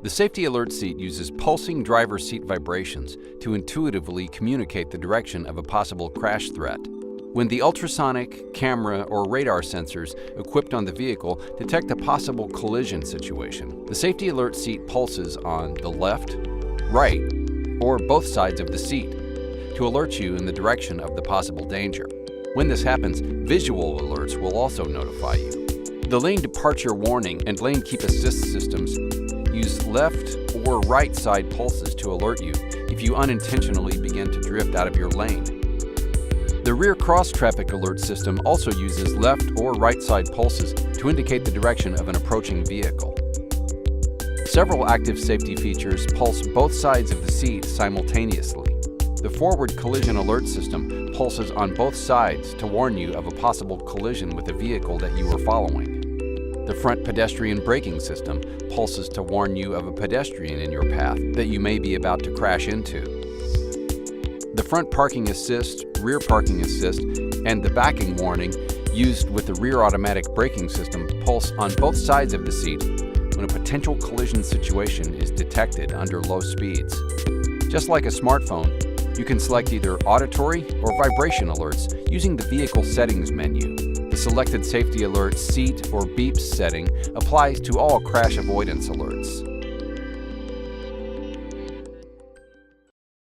The safety alert seat uses pulsing driver seat vibrations to intuitively communicate the direction of a possible crash threat. When the ultrasonic, camera, or radar sensors equipped on the vehicle detect a possible collision situation, the safety alert seat pulses on the left, right, or both sides of the seat to alert you in the direction of the possible danger. When this happens, visual alerts will also notify you. The lane departure warning and lane keep assist systems use left or right side pulses to alert you if you unintentionally begin to drift out of your lane. The rear cross traffic alert system also uses left or right side pulses to indicate the direction of an approaching vehicle. Several active safety features pulse both sides of the seat simultaneously. The forward collision alert system pulses on both sides to warn you of a possible collision with a vehicle that you are following. The front pedestrian braking system pulses to warn you of a pedestrian in your path that you may be about to crash into. The front parking assist, rear parking assist, and the backing warning used with the rear automatic braking system pulse on both sides of the seat when a potential collision situation is detected under low speeds. Just like a smartphone, you can select either auditory or vibration alerts using the vehicle settings menu. The selected safety alert seat or beeps setting applies to all crash avoidance alerts.